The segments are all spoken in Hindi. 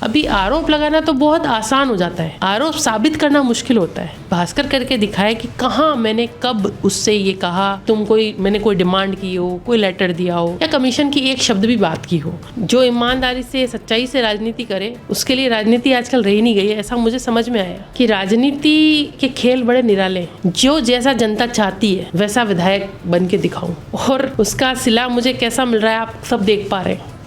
अभी आरोप लगाना तो बहुत आसान हो जाता है, आरोप साबित करना मुश्किल होता है। भास्कर करके दिखाए कि कहाँ मैंने कब उससे ये कहा, मैंने कोई डिमांड की हो, कोई लेटर दिया हो या कमीशन की एक शब्द भी बात की हो। जो ईमानदारी से सच्चाई से राजनीति करे उसके लिए राजनीति आजकल रही नहीं गई है। ऐसा मुझे समझ में आया कि राजनीति के खेल बड़े निराले, जो जैसा जनता चाहती है वैसा विधायक बन के दिखाऊं, और उसका सिला मुझे कैसा मिल रहा है आप सब देख पा रहे हैं।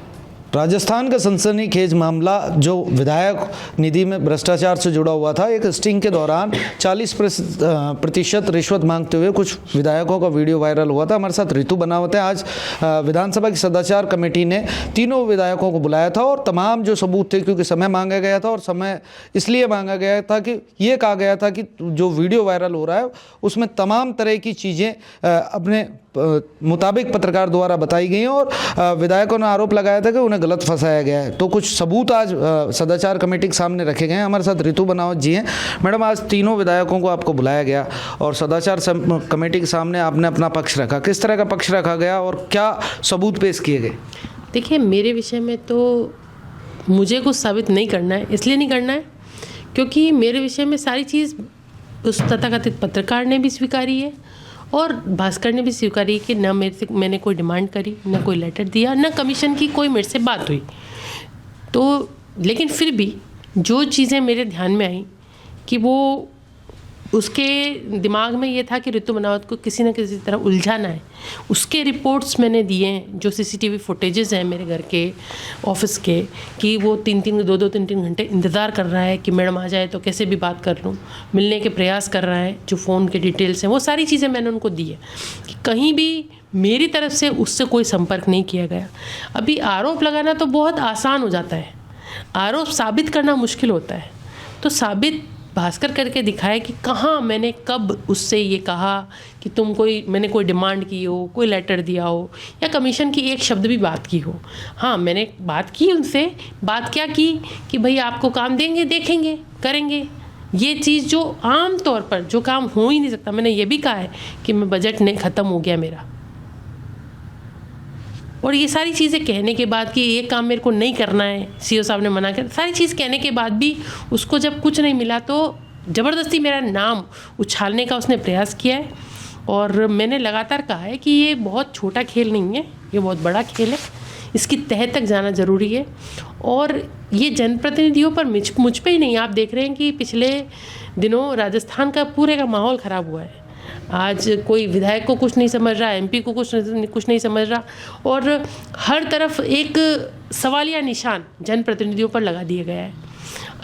राजस्थान का सनसनीखेज मामला जो विधायक निधि में भ्रष्टाचार से जुड़ा हुआ था, एक स्टिंग के दौरान 40% रिश्वत मांगते हुए कुछ विधायकों का वीडियो वायरल हुआ था। हमारे साथ ऋतु बनावत है। आज विधानसभा की सदाचार कमेटी ने तीनों विधायकों को बुलाया था और तमाम जो सबूत थे, क्योंकि समय मांगा गया था और समय इसलिए मांगा गया था कि ये कहा गया था कि जो वीडियो वायरल हो रहा है उसमें तमाम तरह की चीज़ें अपने मुताबिक पत्रकार द्वारा बताई गई और विधायकों ने आरोप लगाया था कि उन्हें गलत फंसाया गया है। तो कुछ सबूत आज सदाचार कमेटी के सामने रखे गए हैं। हमारे साथ ऋतु बनावत जी हैं। मैडम, आज तीनों विधायकों को आपको बुलाया गया और सदाचार कमेटी के सामने आपने अपना पक्ष रखा। किस तरह का पक्ष रखा गया और क्या सबूत पेश किए गए? देखिए, मेरे विषय में तो मुझे कुछ साबित नहीं करना है, इसलिए नहीं करना है क्योंकि मेरे विषय में सारी चीज़ उस तथाकथित पत्रकार ने भी स्वीकारी है और भास्कर ने भी स्वीकारी कि ना मैंने कोई डिमांड करी, ना कोई लेटर दिया, ना कमीशन की कोई मेरे से बात हुई। तो लेकिन फिर भी जो चीज़ें मेरे ध्यान में आई कि वो उसके दिमाग में ये था कि ऋतु बनावत को किसी न किसी तरह उलझाना है, उसके रिपोर्ट्स मैंने दिए हैं, जो सीसीटीवी फुटेजेस हैं मेरे घर के, ऑफिस के, कि वो 2-3 घंटे इंतज़ार कर रहा है कि मैडम आ जाए तो कैसे भी बात कर लूँ, मिलने के प्रयास कर रहा है, जो फ़ोन के डिटेल्स हैं वो सारी चीज़ें मैंने उनको दी है कि कहीं भी मेरी तरफ से उससे कोई संपर्क नहीं किया गया। अभी आरोप लगाना तो बहुत आसान हो जाता है, आरोप साबित करना मुश्किल होता है। तो साबित भास्कर करके दिखाए कि कहाँ मैंने कब उससे ये कहा कि मैंने कोई डिमांड की हो, कोई लेटर दिया हो या कमीशन की एक शब्द भी बात की हो। हाँ, मैंने बात की उनसे। बात क्या की कि भाई आपको काम देंगे, देखेंगे, करेंगे। ये चीज़ जो आम तौर पर जो काम हो ही नहीं सकता। मैंने ये भी कहा है कि मैं बजट नहीं ख़त्म हो गया मेरा, और ये सारी चीज़ें कहने के बाद कि ये काम मेरे को नहीं करना है, सीओ साहब ने मना कर, सारी चीज़ कहने के बाद भी उसको जब कुछ नहीं मिला तो ज़बरदस्ती मेरा नाम उछालने का उसने प्रयास किया है। और मैंने लगातार कहा है कि ये बहुत छोटा खेल नहीं है, ये बहुत बड़ा खेल है, इसकी तह तक जाना ज़रूरी है। और ये जनप्रतिनिधियों पर मुझ पे ही नहीं, आप देख रहे हैं कि पिछले दिनों राजस्थान का पूरे का माहौल ख़राब हुआ है। आज कोई विधायक को कुछ नहीं समझ रहा, एमपी को कुछ नहीं समझ रहा, और हर तरफ एक सवालिया निशान जनप्रतिनिधियों पर लगा दिया गया है।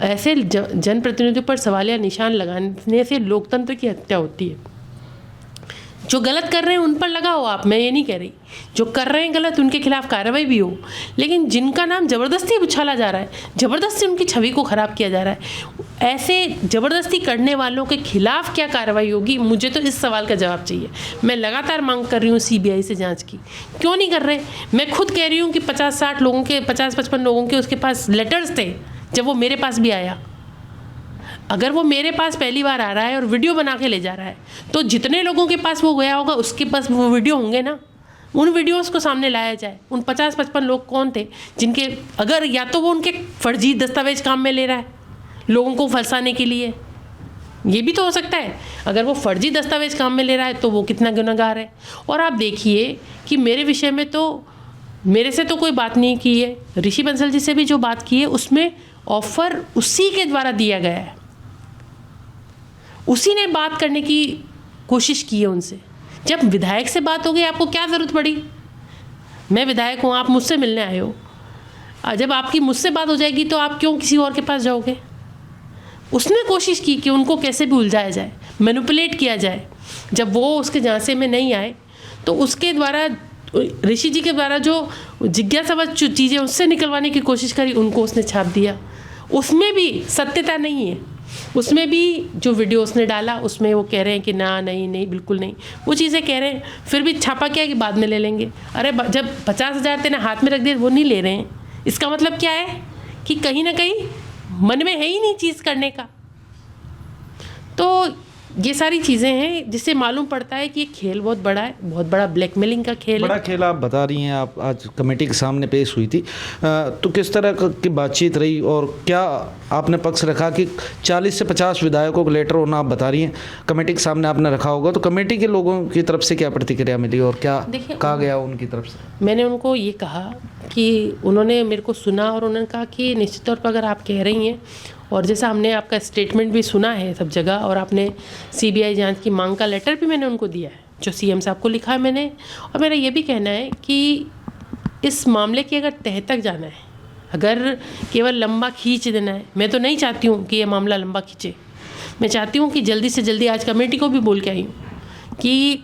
ऐसे जनप्रतिनिधियों पर सवालिया निशान लगाने से लोकतंत्र की हत्या होती है। जो गलत कर रहे हैं उन पर लगाओ आप, मैं ये नहीं कह रही, जो कर रहे हैं गलत उनके खिलाफ कार्रवाई भी हो, लेकिन जिनका नाम ज़बरदस्ती उछाला जा रहा है, ज़बरदस्ती उनकी छवि को ख़राब किया जा रहा है, ऐसे ज़बरदस्ती करने वालों के खिलाफ क्या कार्रवाई होगी? मुझे तो इस सवाल का जवाब चाहिए। मैं लगातार मांग कर रही हूँ सीबीआई से जांच की, क्यों नहीं कर रहे? मैं खुद कह रही हूँ कि 50-60 लोगों के, 50-55 लोगों के उसके पास लेटर्स थे जब वो मेरे पास भी आया। अगर वो मेरे पास पहली बार आ रहा है और वीडियो बना के ले जा रहा है, तो जितने लोगों के पास वो गया होगा उसके पास वो वीडियो होंगे ना। उन वीडियोस को सामने लाया जाए। उन 50-55 लोग कौन थे जिनके, अगर या तो वो उनके फर्जी दस्तावेज काम में ले रहा है लोगों को फंसाने के लिए, ये भी तो हो सकता है। अगर वो फर्जी दस्तावेज काम में ले रहा है तो वो कितना गुनहगार है। और आप देखिए कि मेरे विषय में तो मेरे से तो कोई बात नहीं की है, ऋषि बंसल जी से भी जो बात की है उसमें ऑफर उसी के द्वारा दिया गया है, उसी ने बात करने की कोशिश की है उनसे। जब विधायक से बात हो गई, आपको क्या ज़रूरत पड़ी? मैं विधायक हूँ, आप मुझसे मिलने आए हो, जब आपकी मुझसे बात हो जाएगी तो आप क्यों किसी और के पास जाओगे? उसने कोशिश की कि उनको कैसे भी उलझाया जाए, मैनिपुलेट किया जाए। जब वो उसके झांसे में नहीं आए तो उसके द्वारा, ऋषि जी के द्वारा जो जिज्ञासावश चीज़ें उससे निकलवाने की कोशिश करी, उनको उसने छाप दिया। उसमें भी सत्यता नहीं है। उसमें भी जो वीडियो उसने डाला उसमें वो कह रहे हैं कि ना, नहीं बिल्कुल नहीं, वो चीज़ें कह रहे हैं, फिर भी छापा क्या कि बाद में ले लेंगे। अरे जब 50,000 तेने हाथ में रख दिए वो नहीं ले रहे हैं, इसका मतलब क्या है कि कहीं ना कहीं मन में है ही नहीं चीज़ करने का। तो ये सारी चीज़ें हैं जिससे मालूम पड़ता है कि ये खेल बहुत बड़ा है, बहुत बड़ा ब्लैकमेलिंग का खेल बड़ा है। खेल आप बता रही हैं, आप आज कमेटी के सामने पेश हुई थी, तो किस तरह की बातचीत रही और क्या आपने पक्ष रखा कि 40 से 50 विधायकों को लेटर होना आप बता रही हैं कमेटी के सामने आपने रखा होगा, तो कमेटी के लोगों की तरफ से क्या प्रतिक्रिया मिली और क्या कहा गया उनकी तरफ से? मैंने उनको ये कहा कि उन्होंने मेरे को सुना और उन्होंने कहा कि निश्चित तौर पर अगर आप कह रही हैं और जैसा हमने आपका स्टेटमेंट भी सुना है सब जगह और आपने सीबीआई जांच की मांग का लेटर भी मैंने उनको दिया है जो सीएम साहब को लिखा है मैंने, और मेरा ये भी कहना है कि इस मामले की अगर तह तक जाना है, अगर केवल लंबा खींच देना है, मैं तो नहीं चाहती हूँ कि ये मामला लंबा खींचे। मैं चाहती हूँ कि जल्दी से जल्दी, आज कमेटी को भी बोल के आई हूँ कि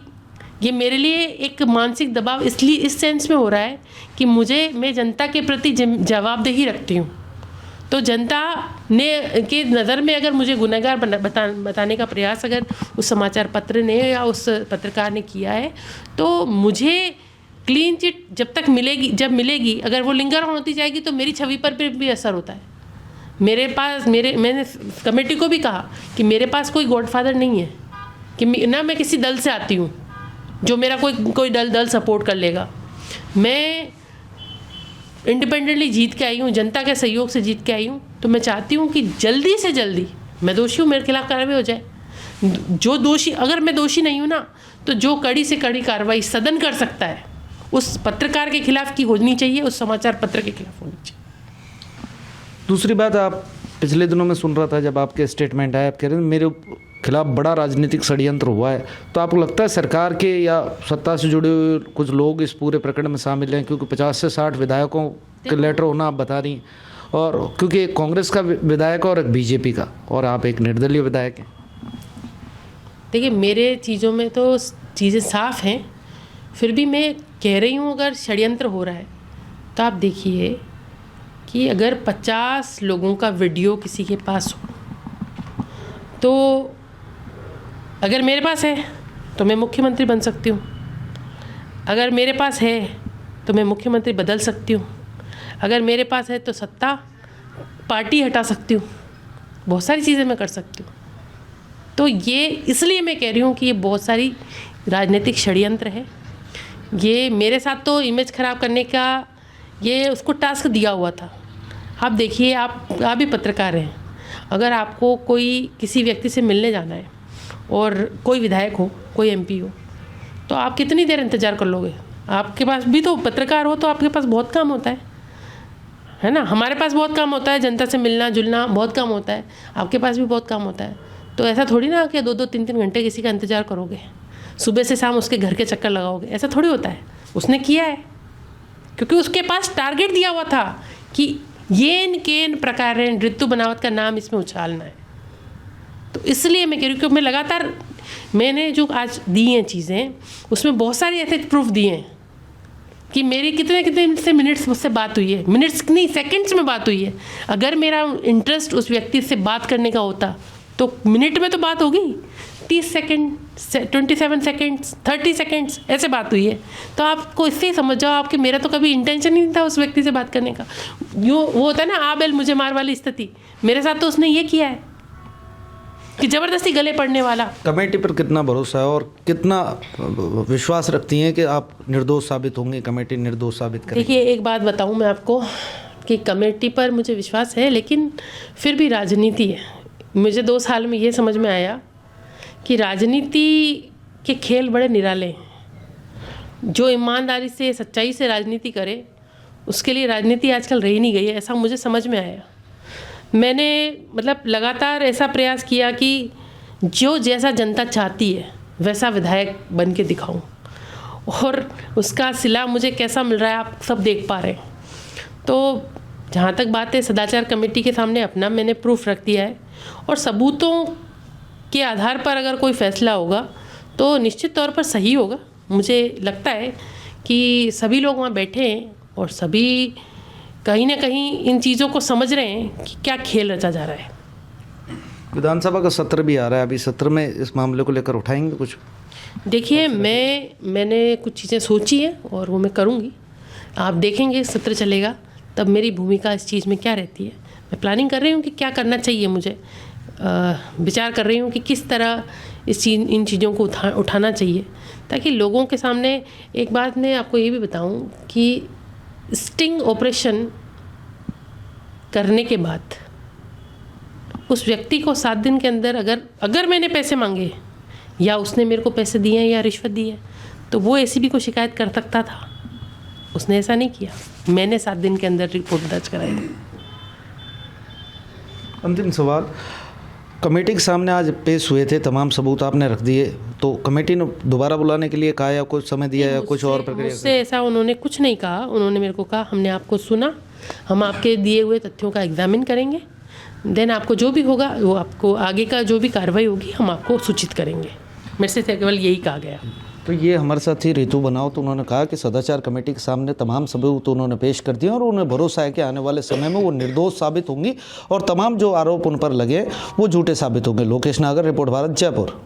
ये मेरे लिए एक मानसिक दबाव इसलिए इस सेंस में हो रहा है कि मैं जनता के प्रति जवाबदेही रखती हूँ। तो जनता ने के नज़र में अगर मुझे गुनहगार बताने का प्रयास अगर उस समाचार पत्र ने या उस पत्रकार ने किया है, तो मुझे क्लीन चिट जब मिलेगी अगर वो लिंगर होती जाएगी तो मेरी छवि पर भी असर होता है। मैंने कमेटी को भी कहा कि मेरे पास कोई गॉडफादर नहीं है, कि ना मैं किसी दल से आती हूँ जो मेरा कोई दल सपोर्ट कर लेगा। मैं इंडिपेंडेंटली जीत के आई हूँ, जनता के सहयोग से जीत के आई हूँ। तो मैं चाहती हूँ कि जल्दी से जल्दी, मैं दोषी हूँ, मेरे खिलाफ कार्रवाई हो जाए। जो दोषी, अगर मैं दोषी नहीं हूँ ना, तो जो कड़ी से कड़ी कार्रवाई सदन कर सकता है उस पत्रकार के खिलाफ की होनी चाहिए, उस समाचार पत्र के खिलाफ होनी चाहिए। दूसरी बात, आप पिछले दिनों में सुन रहा था जब आपके स्टेटमेंट आए, आप कह रहे हैं मेरे खिलाफ बड़ा राजनीतिक षड्यंत्र हुआ है, तो आपको लगता है सरकार के या सत्ता से जुड़े हुए कुछ लोग इस पूरे प्रकरण में शामिल हैं? क्योंकि 50 से 60 विधायकों के लेटर होना आप बता रही हैं, और क्योंकि एक कांग्रेस का विधायक और एक बीजेपी का, और आप एक निर्दलीय विधायक हैं। देखिए, मेरे चीज़ों में तो चीज़ें साफ हैं, फिर भी मैं कह रही हूँ अगर षड्यंत्र हो रहा है तो आप देखिए कि अगर 50 लोगों का वीडियो किसी के पास हो, तो अगर मेरे पास है तो मैं मुख्यमंत्री बन सकती हूँ, अगर मेरे पास है तो मैं मुख्यमंत्री बदल सकती हूँ, अगर मेरे पास है तो सत्ता पार्टी हटा सकती हूँ, बहुत सारी चीज़ें मैं कर सकती हूँ। तो ये इसलिए मैं कह रही हूँ कि ये बहुत सारी राजनीतिक षड्यंत्र है। ये मेरे साथ तो इमेज ख़राब करने का ये उसको टास्क दिया हुआ था। आप देखिए, आप भी पत्रकार हैं, अगर आपको कोई किसी व्यक्ति से मिलने जाना है और कोई विधायक हो, कोई एमपी हो, तो आप कितनी देर इंतज़ार कर लोगे? आपके पास भी तो पत्रकार हो तो आपके पास बहुत काम होता है ना। हमारे पास बहुत काम होता है, जनता से मिलना जुलना बहुत काम होता है, आपके पास भी बहुत काम होता है। तो ऐसा थोड़ी ना कि 2-2 3-3 घंटे किसी का इंतज़ार करोगे, सुबह से शाम उसके घर के चक्कर लगाओगे, ऐसा थोड़ी होता है। उसने किया है क्योंकि उसके पास टारगेट दिया हुआ था कि येन केन प्रकार ऋतु बनावट का नाम इसमें उछालना है। तो इसलिए मैं कह रही हूँ कि मैं लगातार, मैंने जो आज दी हैं चीज़ें, उसमें बहुत सारे ऐसे प्रूफ दिए हैं कि मेरी कितने से मिनट्स मुझसे बात हुई है, मिनट्स नहीं सेकंड्स में बात हुई है। अगर मेरा इंटरेस्ट उस व्यक्ति से बात करने का होता तो मिनट में तो बात होगी, 30 सेकंड, 27 सेकंड्स, 30 सेकंड्स ऐसे बात हुई है। तो आपको इससे ही समझ जाओ आपके मेरा तो कभी इंटेंशन ही नहीं था उस व्यक्ति से बात करने का। वो होता है ना आ बैल मुझे मार वाली स्थिति, मेरे साथ तो उसने ये किया है कि ज़बरदस्ती गले पड़ने वाला। कमेटी पर कितना भरोसा है और कितना विश्वास रखती हैं कि आप निर्दोष साबित होंगे, कमेटी निर्दोष साबित करेगी? देखिए, एक बात बताऊं मैं आपको कि कमेटी पर मुझे विश्वास है, लेकिन फिर भी राजनीति है। मुझे 2 साल में ये समझ में आया कि राजनीति के खेल बड़े निराले हैं। जो ईमानदारी से, सच्चाई से राजनीति करे, उसके लिए राजनीति आजकल रही नहीं गई है, ऐसा मुझे समझ में आया। मैंने मतलब लगातार ऐसा प्रयास किया कि जो जैसा जनता चाहती है वैसा विधायक बन के दिखाऊं, और उसका सिला मुझे कैसा मिल रहा है आप सब देख पा रहे हैं। तो जहाँ तक बात है, सदाचार कमेटी के सामने अपना मैंने प्रूफ रख दिया है, और सबूतों के आधार पर अगर कोई फैसला होगा तो निश्चित तौर पर सही होगा। मुझे लगता है कि सभी लोग वहाँ बैठे हैं और सभी कहीं ना कहीं इन चीज़ों को समझ रहे हैं कि क्या खेल रचा जा रहा है। विधानसभा का सत्र भी आ रहा है, अभी सत्र में इस मामले को लेकर उठाएंगे कुछ? देखिए, मैंने कुछ चीज़ें सोची हैं और वो मैं करूँगी। आप देखेंगे सत्र चलेगा तब मेरी भूमिका इस चीज़ में क्या रहती है। मैं प्लानिंग कर रही हूँ कि क्या करना चाहिए मुझे, विचार कर रही हूँ कि किस तरह इन चीज़ों को उठाना चाहिए, ताकि लोगों के सामने। एक बात मैं आपको ये भी बताऊं कि स्टिंग ऑपरेशन करने के बाद उस व्यक्ति को 7 दिन के अंदर अगर मैंने पैसे मांगे या उसने मेरे को पैसे दिए हैं या रिश्वत दी है, तो वो एसीबी को शिकायत कर सकता था। उसने ऐसा नहीं किया। मैंने 7 दिन के अंदर रिपोर्ट दर्ज कराई थी। अंतिम सवाल, कमेटी के सामने आज पेश हुए थे, तमाम सबूत आपने रख दिए, तो कमेटी ने दोबारा बुलाने के लिए कहा या कुछ समय दिया या कुछ और प्रक्रिया? मुझसे ऐसा उन्होंने कुछ नहीं कहा। उन्होंने मेरे को कहा हमने आपको सुना, हम आपके दिए हुए तथ्यों का एग्जामिन करेंगे, देन आपको जो भी होगा वो आपको आगे का जो भी कार्रवाई होगी हम आपको सूचित करेंगे। मेरे से केवल यही कहा गया। तो ये हमारे साथ ही रितु बनाओ, तो उन्होंने कहा कि सदाचार कमेटी के सामने तमाम सबूत उन्होंने पेश कर दिए और उन्हें भरोसा है कि आने वाले समय में वो निर्दोष साबित होंगी और तमाम जो आरोप उन पर लगे वो झूठे साबित होंगे। लोकेश नागर, रिपोर्ट भारत, जयपुर।